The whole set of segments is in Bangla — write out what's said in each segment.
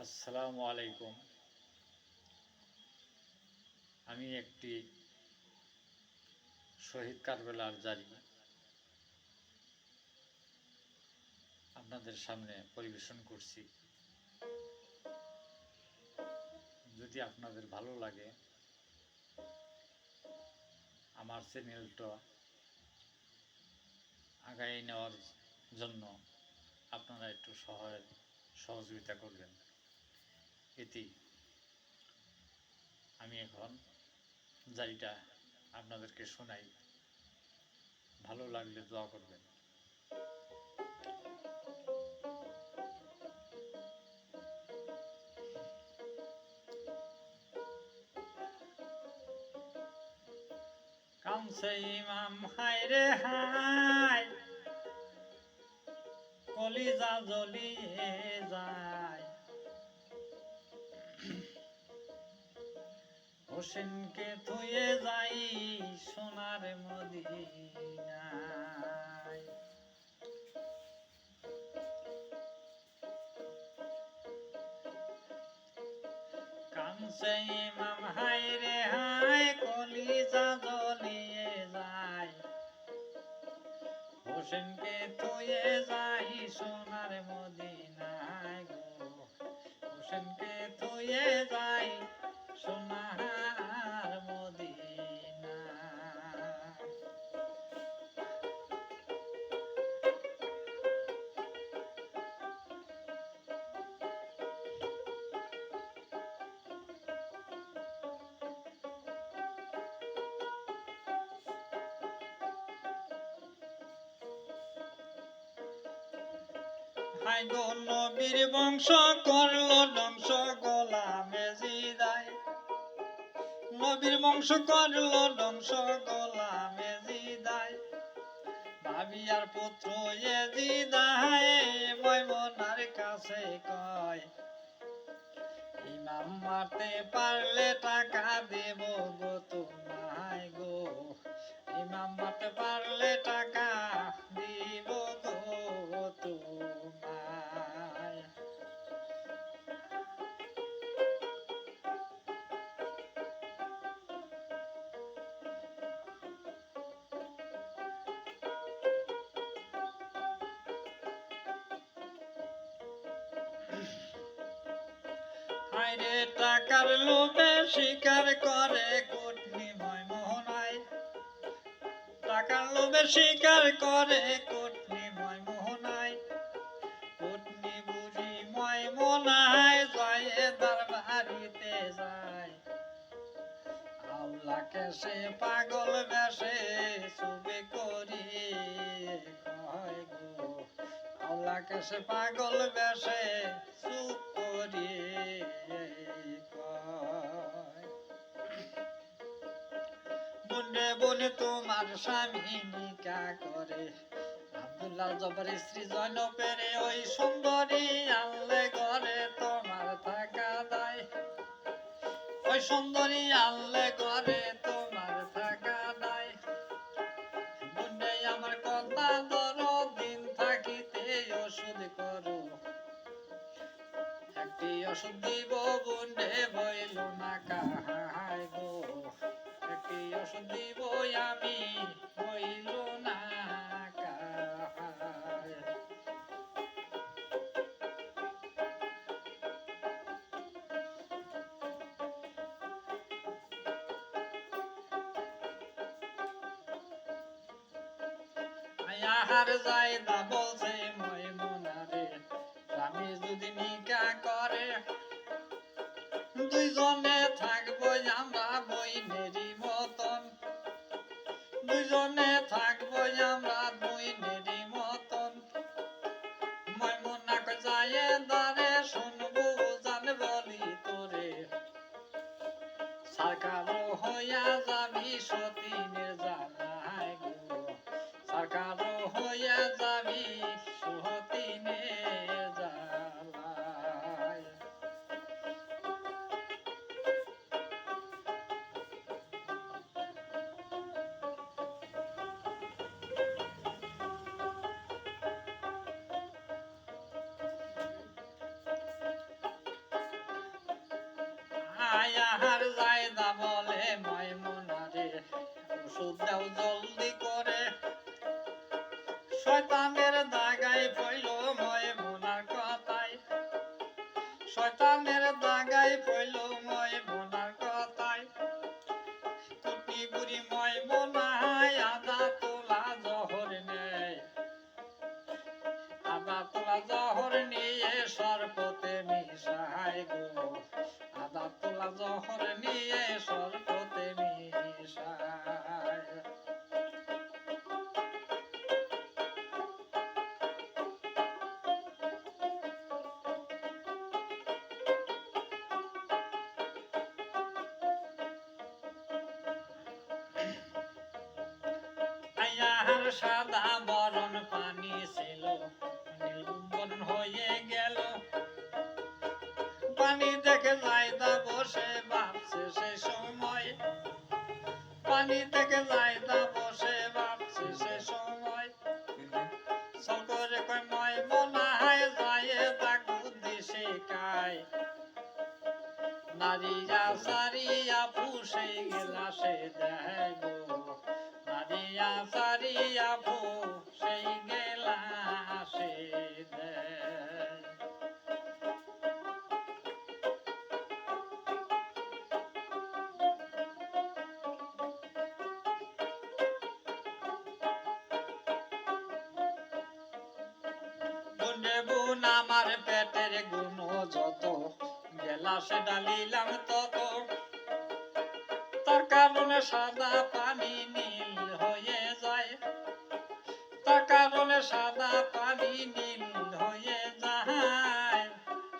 আসসালামু আলাইকুম। আমি একটি শহীদ কারবালার জারি আপনাদের সামনে পরিবেশন করছি। যদি আপনাদের ভালো লাগে আমার চ্যানেলটা আগায় নেওয়ার জন্য আপনারা একটু সহযোগিতা করবেন। এতেই আমি এখন জারিটা আপনাদেরকে শোনাই। ভালো লাগলে দোয়া করবেন। কামছে ইমাম হায় রে হায়, কলিজা জ্বলিয়ে যায়। হোসেনকে থুয়ে যাই সোনার মদিনায়। কামছে ইমাম হায় রে হায়, কলিজা জ্বলিয়ে যায়। হোসেনকে থুয়ে যাই সোনার মদিনায় গো, হোসেনকে থুয়ে যাই সোনার মদিনা। হাই গো নবীর বংশ করলো ধ্বংস গোলামে জিদায়। নবীর বংশ করলো ধ্বংস গোলামে জিদায়। ভাবিয়ার পুত্র এজিদায় ময়মনার কাছে কয়, ইমাম মারতে পারলে টাকা দেব গো তোমায় গো, ইমাম মারতে পারলে টাকা দিব গো তোমায়। হায়রে টাকার লোভে শিকার করে কুটনি ময়মোহনায়। টাকার লোভে শিকার করে কুটনি ময়মোহনায়। কুটনি বুঝি ময়মোনায় যায় দরবারিতে যায়। আল্লাহকে সে পাগল বেশে সুবে করি কয় গো, আল্লাহকে সে পাগল বেশে চুপ করি কয়। বনে বনে তোমার স্বামী নিকা করে, আব্দুল্লাহ জবর স্ত্রী জয়নবের ওই সুন্দরী আনলে ঘরে তোমার থাকা দায়। ওই সুন্দরী আনলে ঘরে তোমার থাকা দায়। বনে আমার কথা ধরো, দিন থাকিতে ওষুধ করো। একটি ওষুধ দিব বনে বইল না কাহায় গো, একটি ওষুধ দিব আমি বইল না কাহায়। আহার যায়দা বলছে ময়মুনারে, স্বামী যদি নিকা করে দুইজনে থাকবো আমরা বইনেরই মতন। দুইজনে থাকবো আমরা বইনেরই মতন। ময়মুনা কয় যায় দারে শুনবো জান বলি তোরে, সরকারও হইয়া যাবি সতীনের জ্বালায় গো, সরকারও হইয়া যাবি সতীনের জ্বালায়। আয়ার জায়দা বলে ময়মুনারে ওষুধ দাও জলদি করে শয়তানের দাগায় পইল ময়মুনার কথায় শয়তানের দাগায় পইল ময়মুনার কথায় কুটি বুড়ি ময়মুনায় আদা তোলা জহর নেয় আদা তোলা জহর নিয়ে সরপতে মিশায় গো আদা তোলা জহর নিয়ে সরপতে মিশায় আয়ার সাদা বরণ পানি ছিল নীলবরণ হয়ে গেল পানি দেখে জায়দা বসে ভাবছে সে সময় পানি দেখে জায়দা বসে ভাবছে সে সময় সকলে কয় ময়মুনায় যায় দাগ বুদ্ধি শেখায় নারিয়া সারিয়া ফুসে গেলাসে দেয় গো নারিয়া সারিয়া ফুসে গেলাসে দেয় গুনে বুন আমার পেটের গুণ যত গেলাসে ডালিলাম তত তার কারণে সাদা পানি নীল হয়ে যায় তার কারণে সাদা পানি নীল হয়ে যায়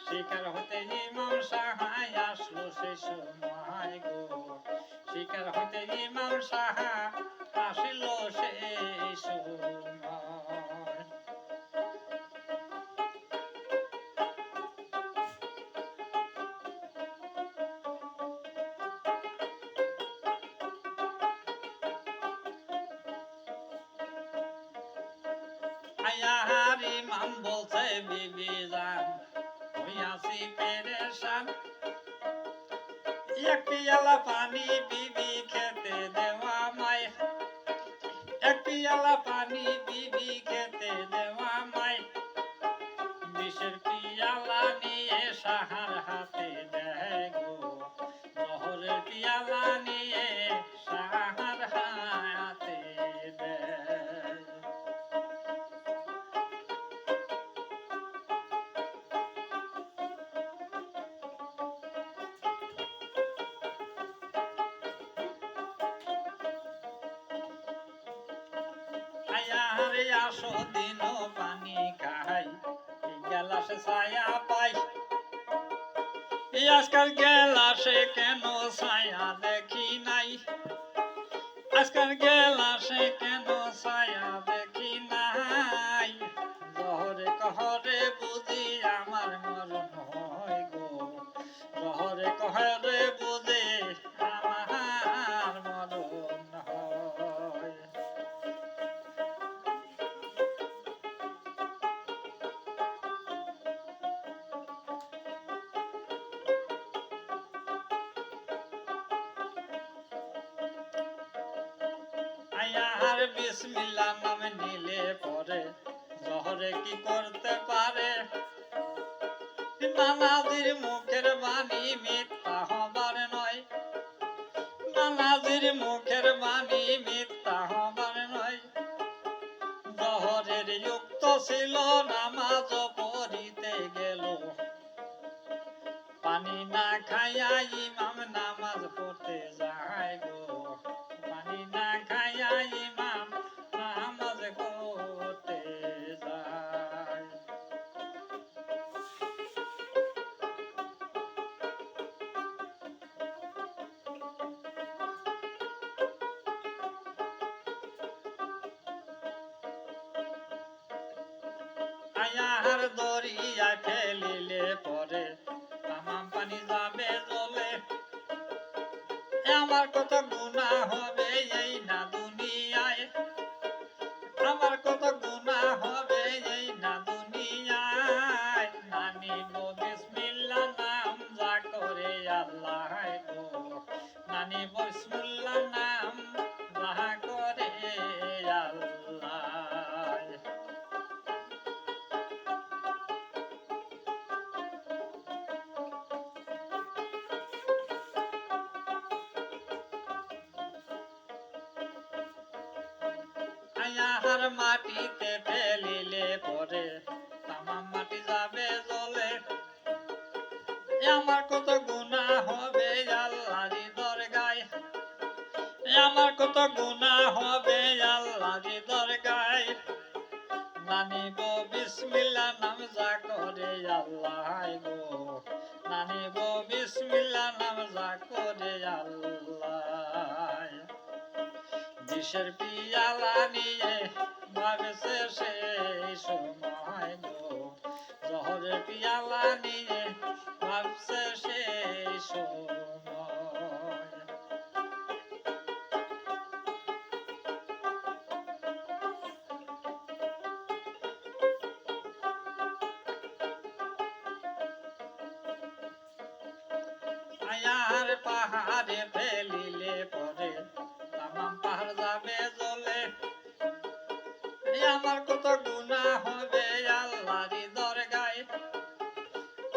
শিকার হতে ইমাম সাহায় আসলো সে সময় গো শিকার হতে ইমাম সাহা আসিল সেই সময় আয়ার ইমাম বলছে বিবি জান হইয়াছি পেরেশান এক পিয়ালা পানি বিবি খেতে দেওয়া মাই এক পিয়ালা পানি বিবি খেতে দেওয়া মাই বিষের পিয়ালা নিয়ে সাহার হাতে দেয় গো জহরের পিয়ালা নিয়ে সাহার হাতে দেয় আয়ারে আসো দিন পানি খাই গেলাসে ছায়া পাই আজকাল গেলাসে কেন ছায়া দেখি নাই আজকাল গেলাসে কেন ছায়া দেখি নাই জহরে কহরে বুঝি আমার মরণ হয় গো জহরে কহরে বুঝি আমার মরণ হয় আয়ার বিসমিল্লাহ নামে নিলে পরে জহরে কি করতে পারে নানাজির মুখের বাণী মিথ্যা হবার নয় নানাজির মুখের বাণী মিথ্যা হবার নয় জহরের যুক্ত ছিল নামাজ পড়িতে গেল পানি না খাইয়া ইমাম নামাজ পড়তে যায় গো পানি না খাইয়া ইমাম নামাজ পড়তে যায় আয়ার দরিয়ায় ফেলিলে পরে তামাম পানি যাবে জলে আমার কত গুনাহ হবে এই না দুনিয়ায় আমার কত গুনাহ হবে এই না দুনিয়ায় নানি গো বিসমিল্লাহ নাম যা করে আল্লাহ আয়ার মাটিতে ফেলিলে পরে তামাম মাটি যাবে জলে আমার কত গুনাহ হবে আল্লাহর দরগায় আমার কত গুনাহ হবে আল্লাহর দরগায় নানিব বিসমিল্লাহ নাম যা করে আল্লাহ গো নানিব বিসমিল্লাহ নাম যা করে আল্লাহ বিষের পিয়ালা নিয়ে ভাবছে সেই সময় গো জহরের পিয়ালা নিয়ে ভাবছে সেই সময় আয়ার পাহাড়ে ফেলিলে পরে তামাম পাহাড় যাবে জলে আমার কত গুনাহ হবে আল্লাহর দরগায়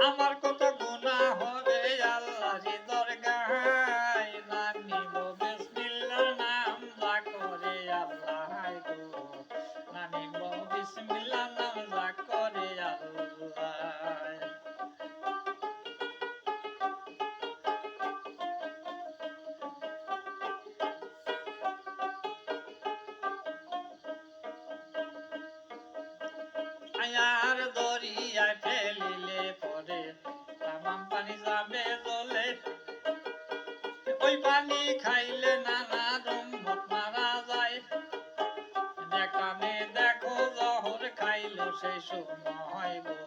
আমার কত গুনাহ হবে আল্লাহর দরগায় না নিব বিসমিল্লাহ নাম যা করে আল্লাহ গো না নিব বিসমিল্লাহ নাম যা করে আল্লাহ আয়ার দরিয়ায় ফেলিলে পরে তামাম পানি যাবে জলে ওই পানি খাইলে নানা রম্ভত মারা যায় একটানে দেখো জহর খাইল সেই সময় গো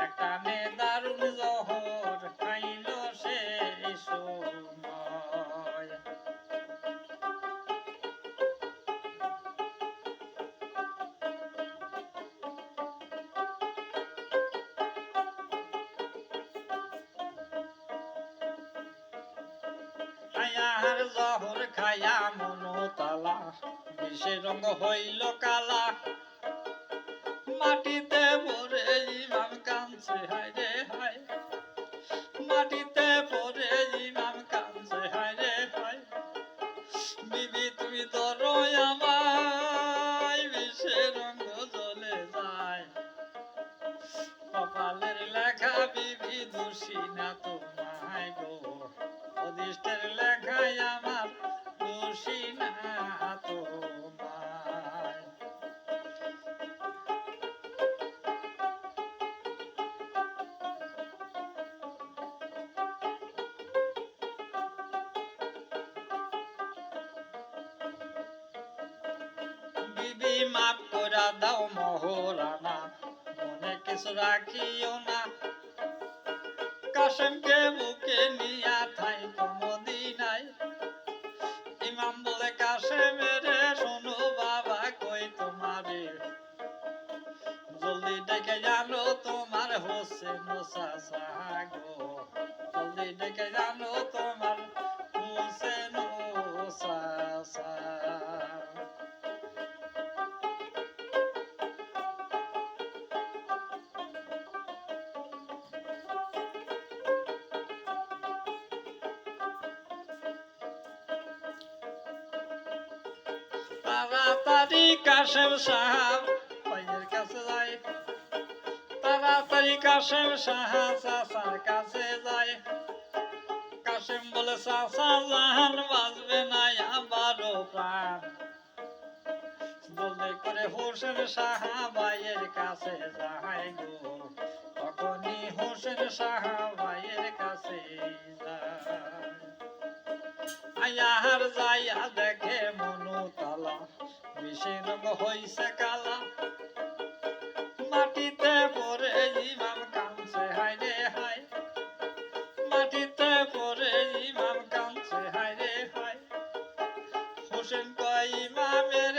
একটানে দারুণ জহর খাইল সেই সময় আয়ার জহর খায়া মনতালা বিষের রঙ হইল কালা মাটিতে পড়ে ইমাম কাঁদছে হায় রে হায় মাটিতে পড়ে ইমাম কাঁদছে হায় রে হায় বিবি তুমি ধরো আমায় বিষের রঙ জ্বলে যায় কপালের লেখা বিবি দোষী না তোমায় গো অদৃষ্টের লেখায় আমার দোষী না তোমায় বিবি মাফ কইরা দাও মহরানা মনে কিছু রাখিও না কাশেমকে বুকে নিয়া থাই মদিনায় ইমাম বলে কাশেমের শোনো বাবা কই তোমারে জলদি ডেকে জানো তোমার হোসেন চাচা গো জলদি ডেকে জানো তোমার হোসেন চাচা তাড়াতাড়ি কাশেম সাহাব ভাইয়ের কাছে যায় তাড়াতাড়ি কাশেম সাহাব চাচার কাছে যায় কাশেম বলে চাচা জাহান বাঁচবে না আমারও প্রাণ জলদি করে হোসেন সাহা ভাইয়ের কাছে যায় গো তখনই হোসেন সাহা ভাইয়ের কাছে যায় আয়ার যাইয়া দেখে মনুতলা বিষের রঙ হইছে কালা মাটিতে পড়ে ইমাম কাঁদছে হায় রে হায় মাটিতে পড়ে ইমাম কাঁদছে হায় রে হায় হোসেন কয় ইমামের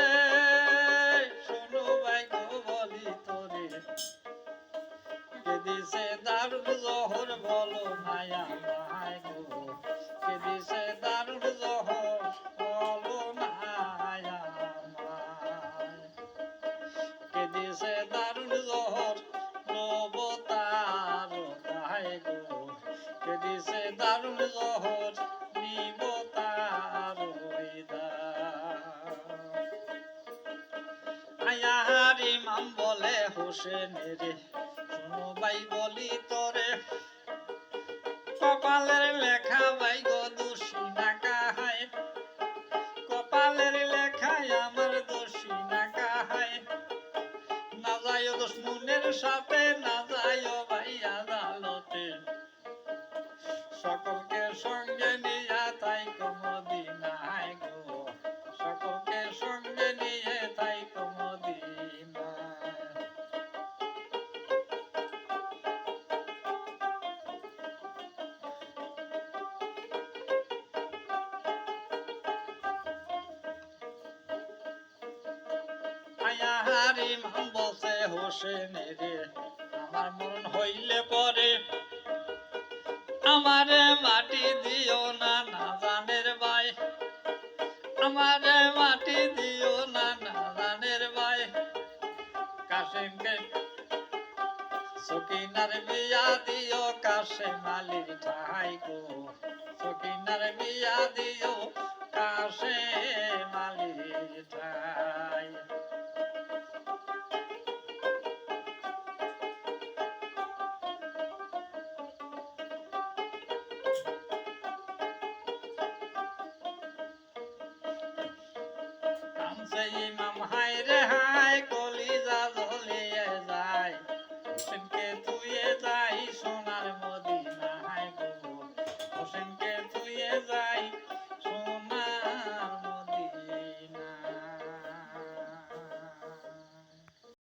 শোনো ভাই গো বলি তোরে কে দিছে দারুণ জহর বলো নাই আমায় গো কে দিছে দারুণ জহর বলো নাই আমায় কে দিছে দারুণ জহর নব তার গায়ে গো কে দিছে দারুণ জহর নিব তার ইমাম বলে হোসেনের শোনো ভাই বলি তোরে কপালের লেখা ভাই গো দোষী না কাহায় কপালের লেখায় আমার দোষী না কাহায় না যায় দুশ্মনের সাথে না যায় ভাই আদালতে সকলকে সঙ্গে নিয়ে তাই কমদিনায় গো সকলকে সঙ্গে নিয়ে তাই কমদিনায় আয়ার ইমাম বলছে হোসেনের আমার মরণ হইলে পরে আমারে মাটি দিও না না জানের ভাই আমারে মাটি দিও না না জানের ভাই কাশেমকে সকিনার বিয়া দিও কাশেম আলীর ঠাই গো সকিনার বিয়া দিও কাশেম আলীর ঠাই কামছে ইমাম হায়রে